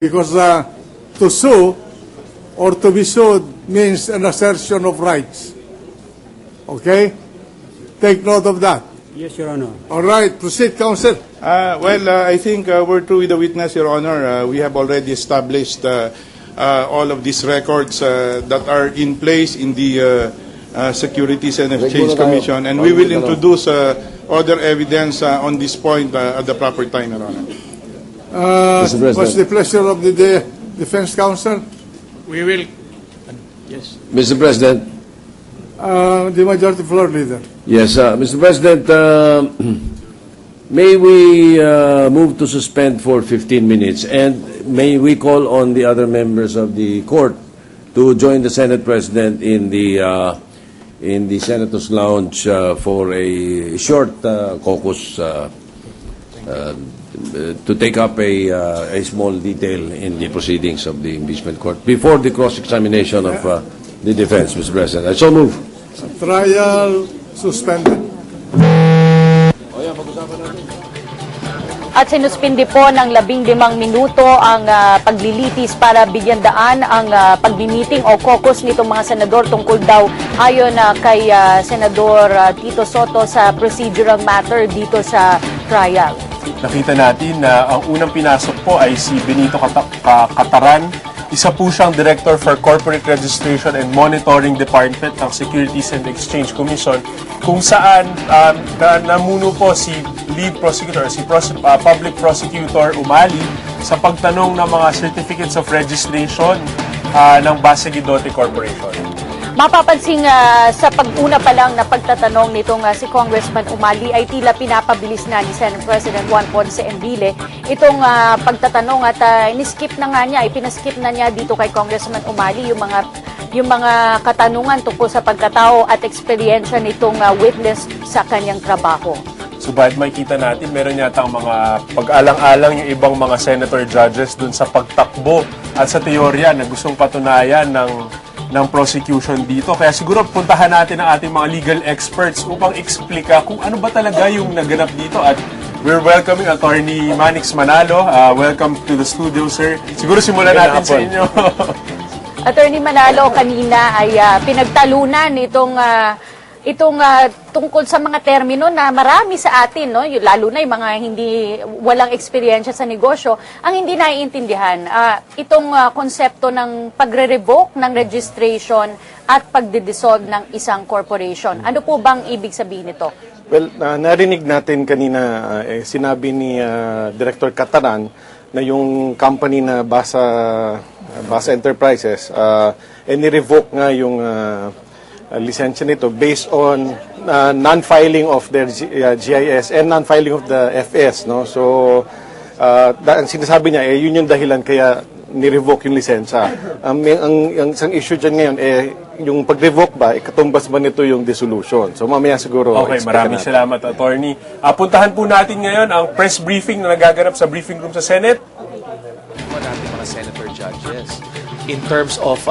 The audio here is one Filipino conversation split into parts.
Because to sue or to be sued means an assertion of rights. Okay? Take note of that. Yes, Your Honor. All right, proceed, Counsel. I think we're through with the witness, Your Honor. We have already established all of these records that are in place in the Securities and Exchange Commission, and we will introduce other evidence on this point at the proper time, Your Honor. What's the pleasure of the Defense Counsel? We will. Yes. Mr. President. The Majority Floor Leader. Yes, Mr. President, may we move to suspend for 15 minutes, and may we call on the other members of the court to join the Senate President in the Senator's Lounge for a short caucus to take up a small detail in the proceedings of the impeachment court before the cross-examination of the defense, Mr. President. I so move. Trial suspended. At sinuspindi po ng 15 minuto ang paglilitis para bigyan daan ang pagmimiting o caucus nitong mga senador tungkol daw ayon kay Senador Tito Soto sa procedural matter dito sa trial. Nakita natin na ang unang pinasok po ay si Benito Cataran. Isa po siyang Director for Corporate Registration and Monitoring Department ng Securities and Exchange Commission, kung saan namuno po si lead prosecutor, si Public Prosecutor Umali sa pagtanong ng mga certificates of registration ng Base Guidote Corporation. Mapapansin sa pag-una pa lang na pagtatanong nitong si Congressman Umali ay tila pinapabilis na ni Senate President Juan Ponce Enrile itong pagtatanong at iniskip na nga niya, ipinaskip na niya dito kay Congressman Umali yung mga katanungan tungkol sa pagkatao at eksperyensya nitong witness sa kanyang trabaho. Subalit makikita natin, meron yata ang mga pag-alang-alang yung ibang mga senator judges dun sa pagtakbo at sa teorya na gustong patunayan ng prosecution dito. Kaya siguro puntahan natin ang ating mga legal experts upang eksplika kung ano ba talaga yung naganap dito. At we're welcoming Attorney Manix Manalo. Welcome to the studio, sir. Siguro simulan natin sa inyo. Attorney Manalo, kanina ay pinagtalunan itong tungkol sa mga termino na marami sa atin, no, lalo na yung mga walang eksperyensya sa negosyo, ang hindi naiintindihan. Itong konsepto ng pagre-revoke ng registration at pagdidissolve ng isang corporation. Ano po bang ibig sabihin nito? Well, narinig natin kanina, sinabi ni Director Cataran na yung company na Basa Enterprises, ni-revoke nga yung lisensya nito based on non-filing of their GIS and non-filing of the FS, no? So ang sinasabi niya yun yung dahilan kaya ni-revoke yung lisensya. Ang isang issue diyan ngayon yung pag-revoke ba katumbas ba nito yung dissolution. So mamaya siguro. Okay, maraming salamat, Attorney. Puntahan po natin ngayon ang press briefing na nagaganap sa briefing room sa Senate. Natin mga senator judges in terms of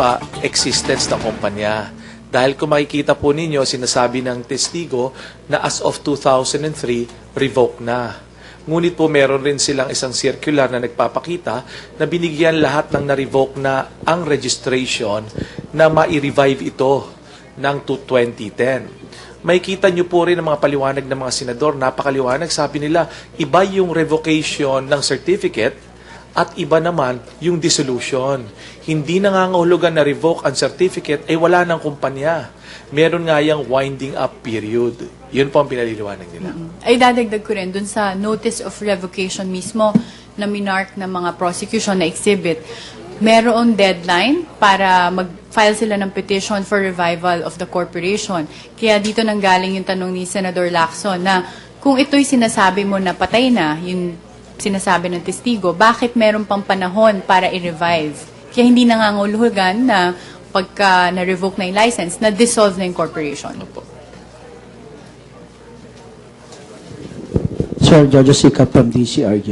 existence ng kumpanya. Dahil kung makikita po ninyo, sinasabi ng testigo na as of 2003, revoke na. Ngunit po meron rin silang isang circular na nagpapakita na binigyan lahat ng na-revoke na ang registration na ma-revive ito ng 2010. Makikita nyo po rin ang mga paliwanag ng mga senador, napakaliwanag. Sabi nila, iba yung revocation ng certificate at iba naman yung dissolution. Hindi nangangahulugan na revoke ang certificate ay wala ng kumpanya. Meron nga yung winding up period. Yun po ang pinaliliwanag nila. Ay dadagdag ko rin dun sa notice of revocation mismo na minark ng mga prosecution na exhibit. Meron deadline para mag-file sila ng petition for revival of the corporation. Kaya dito nanggaling yung tanong ni Senador Lacson na kung ito'y sinasabi mo na patay na, yung sinasabi ng testigo, bakit meron pang panahon para i-revive? Kaya hindi nangangahulugan na pagka na-revoke na yung license, na-dissolve na yung corporation. Sir, Judge Sica from DCRJ.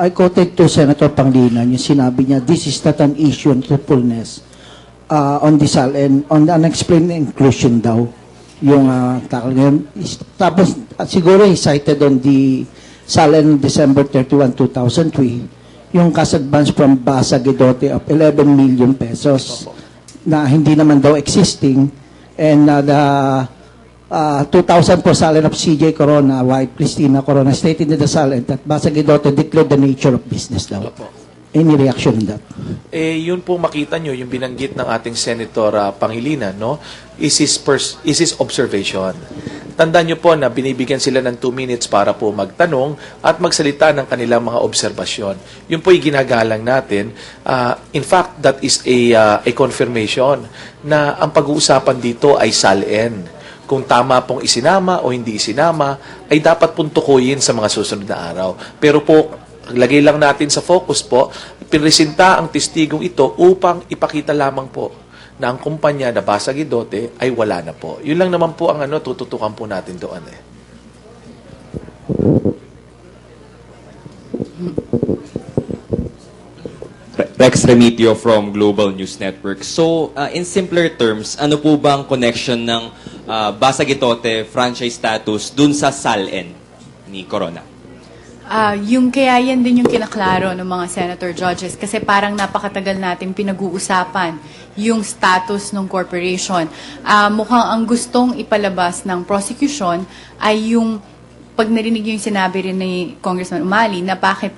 I quoted to Senator Pangilinan, yung sinabi niya, this is not an issue on truthfulness on the SAL and on the unexplained inclusion daw. Yung tackle ngayon. Tapos, siguro he cited on the SAL in December 31, 2003, yung cash advance from Basa Guidote of 11 million pesos na hindi naman daw existing, and the 2,000 po salary of CJ Corona, wife Cristina Corona, stated in the salary that Basa Guidote declared the nature of business daw. Any reaction on that? Yun po makita nyo, yung binanggit ng ating Senator Pangilinan, no? Is his observation. Tandaan nyo po na binibigyan sila ng 2 minutes para po magtanong at magsalita ng kanilang mga obserbasyon. Yun po yung ginagalang natin. In fact, that is a confirmation na ang pag-uusapan dito ay SALN. Kung tama pong isinama o hindi isinama, ay dapat pong tukuyin sa mga susunod na araw. Pero po, lagay lang natin sa focus po, pinresenta ang testigong ito upang ipakita lamang po na ang kumpanya na Basa Guidote ay wala na po. Yun lang naman po ang tututukan po natin doon eh. Rex Remitio from Global News Network. So, in simpler terms, ano po ba ang connection ng Basa Guidote franchise status dun sa SALN ni Corona? Yung kaya yan din yung kinaklaro ng mga senator judges kasi parang napakatagal natin pinag-uusapan yung status ng corporation. Mukhang ang gustong ipalabas ng prosecution ay yung pag narinig yung sinabi rin ni Congressman Umali na bakit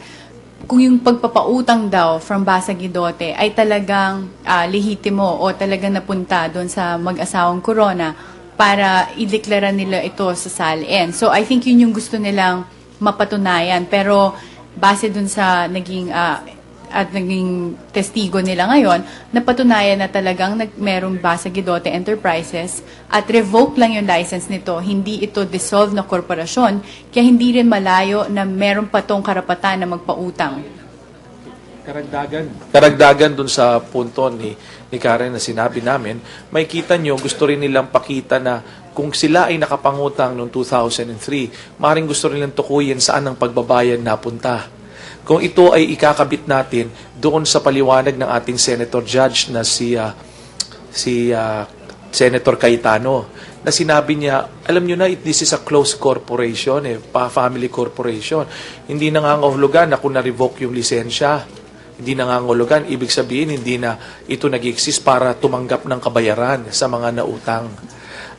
kung yung pagpapautang daw from Basa Guidote ay talagang lehitimo o talagang napunta doon sa mag-asawang Corona para ideklara nila ito sa SALN. So I think yun yung gusto nilang mapatunayan. Pero base dun sa naging testigo nila ngayon, napatunayan na talagang merong Basa Guidote Enterprises at revoke lang yung license nito. Hindi ito dissolve na korporasyon, kaya hindi rin malayo na meron pa tong karapatan na magpautang. Karagdagan dun sa punto ni Karen na sinabi namin, may kita nyo, gusto rin nilang pakita na kung sila ay nakapangutang noong 2003, maaaring gusto rin nilang tukuyin saan ang pagbabayad napunta. Kung ito ay ikakabit natin doon sa paliwanag ng ating Senator Judge na si Senator Cayetano, na sinabi niya, alam nyo na, this is a close corporation, family corporation. Hindi nangangahulugan na kung na-revoke yung lisensya, hindi nangangahulugan, ibig sabihin, hindi na ito nag-exist para tumanggap ng kabayaran sa mga nautang.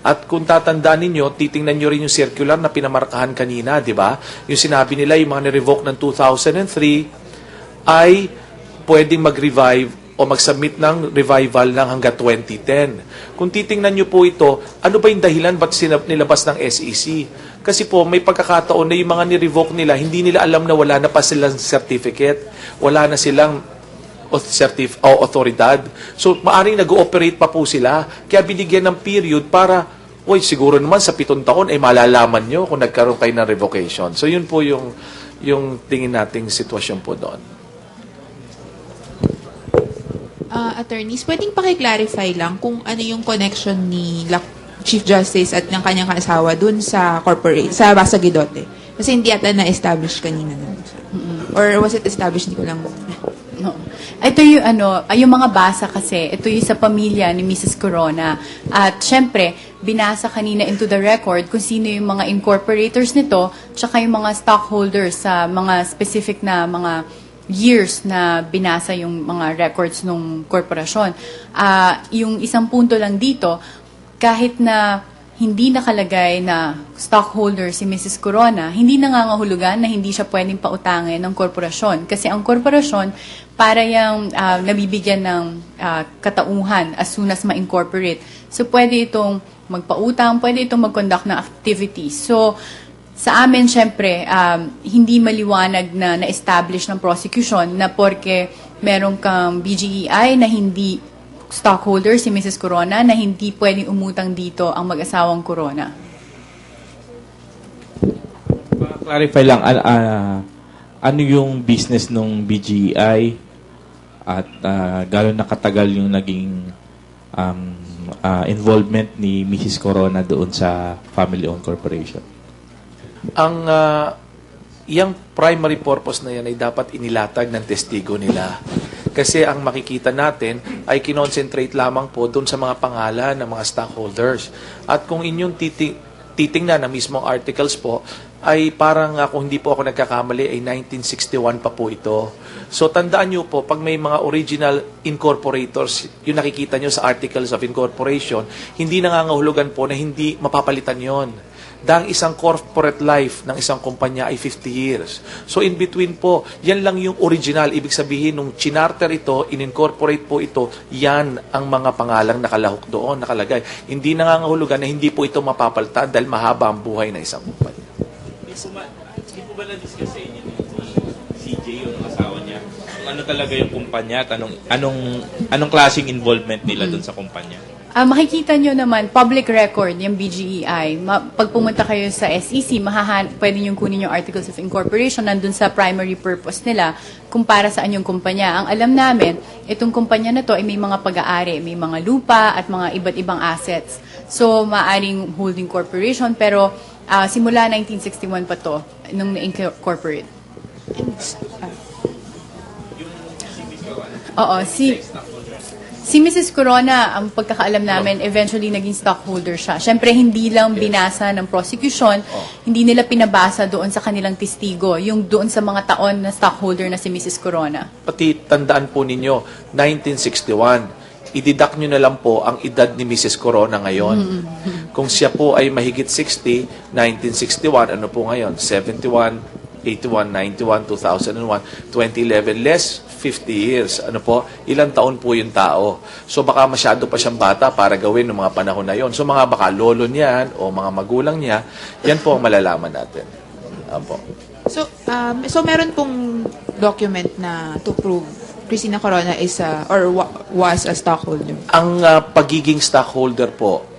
At kung tatandaan ninyo, titingnan nyo rin yung circular na pinamarkahan kanina, di ba? Yung sinabi nila, yung mga na-revoke ng 2003 ay pwedeng mag-revive o mag-submit ng revival ng hanggang 2010. Kung titingnan nyo po ito, ano ba yung dahilan ba't nilabas ng SEC? Kasi po, may pagkakataon na yung mga ni-revoke nila, hindi nila alam na wala na pa silang certificate, wala na silang otoridad. So, maaaring nag-ooperate pa po sila. Kaya binigyan ng period para, siguro naman sa 7 taon, malalaman nyo kung nagkaroon kayo ng revocation. So, yun po yung tingin nating sitwasyon po doon. Attorneys, pwedeng pakiclarify lang kung ano yung connection ni Chief Justice at ng kanyang asawa dun sa sa Basa Guidote. Kasi hindi ata na-establish kanina. Or was it established? Hindi ko lang. No. Ito yung yung mga basa kasi, ito yung sa pamilya ni Mrs. Corona. At syempre, binasa kanina into the record kung sino yung mga incorporators nito, tsaka yung mga stockholders sa mga specific na mga years na binasa yung mga records ng korporasyon. Yung isang punto lang dito, kahit na hindi nakalagay na stockholder si Mrs. Corona, hindi nangangahulugan na hindi siya pwedeng pautangin ng korporasyon. Kasi ang korporasyon, para yung nabibigyan ng katauhan as soon as ma-incorporate. So, pwede itong magpautang, pwede itong mag-conduct ng activities. So, sa amin, syempre, hindi maliwanag na na-establish ng prosecution na porke meron kang BGEI na hindi stockholder si Mrs. Corona na hindi pwedeng umutang dito ang mag-asawang Corona. Clarify lang, ano yung business ng BGI at gano'n nakatagal yung naging involvement ni Mrs. Corona doon sa family-owned corporation? Yung primary purpose na yan ay dapat inilatag ng testigo nila. Kasi ang makikita natin ay kinonsentrate lamang po doon sa mga pangalan ng mga stockholders. At kung inyong titingnan ng mismong articles po, ay parang kung hindi po ako nagkakamali, ay 1961 pa po ito. So tandaan nyo po, pag may mga original incorporators, yung nakikita nyo sa Articles of Incorporation, hindi nangangahulugan po na hindi mapapalitan yon. Dahil isang corporate life ng isang kumpanya ay 50 years. So in between po, yan lang yung original. Ibig sabihin, nung chinarter ito, in-incorporate po ito, yan ang mga pangalang nakalahok doon, nakalagay. Hindi nangangahulugan na hindi po ito mapapalitan dahil mahaba ang buhay ng isang kumpanya. Hindi po ba na-discuss sa inyo ni CJ yung asawa niya? Kung ano talaga yung kumpanya at anong klaseng involvement nila dun sa kumpanya? Makikita nyo naman, public record, yung BGEI. Pag pumunta kayo sa SEC, pwede nyo kunin yung Articles of Incorporation, nandun sa primary purpose nila, kung para saan yung kumpanya. Ang alam namin, itong kumpanya na to ay may mga pag-aari, may mga lupa at mga iba't ibang assets. So, maaring holding corporation, pero simula 1961 pa to, nung na-incorporate. Oo, si Mrs. Corona, ang pagkakaalam namin, eventually naging stockholder siya. Siyempre, hindi lang binasa ng prosecution, hindi nila pinabasa doon sa kanilang testigo, yung doon sa mga taon na stockholder na si Mrs. Corona. Pati tandaan po ninyo, 1961, i-deduct nyo na lang po ang edad ni Mrs. Corona ngayon. Kung siya po ay mahigit 60, 1961, ano po ngayon? 71, 81, 91, 2001, 2011, less 50 years. Ano po? Ilang taon po yung tao. So baka masyado pa siyang bata para gawin ng mga panahon na yon. So mga baka lolo niyan o mga magulang niya, yan po ang malalaman natin. Apo. So meron pong document na to prove Cristina Corona is was a stockholder. Ang pagiging stockholder po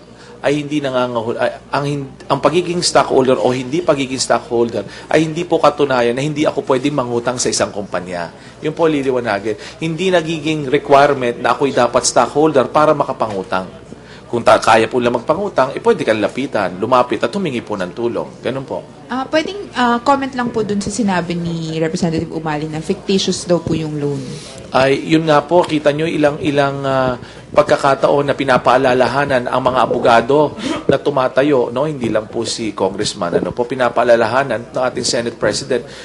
ay hindi ang pagiging stockholder o hindi pagiging stockholder ay hindi po katunayan na hindi ako pwedeng mangutang sa isang kumpanya. Yun po liliwanagin. Hindi nagiging requirement na ako'y dapat stockholder para makapangutang. Kung kaya po lang magpangutang, pwede kang lapitan, lumapit at humingi po ng tulong. Ganun po. Pwedeng comment lang po dun sa sinabi ni Representative Umali na fictitious daw po yung loan. Ay, yun nga po, kita nyo ilang pagkakataon na pinapaalalahanan ang mga abogado na tumatayo, no? Hindi lang po si Congressman, pinapaalalahanan ng ating Senate President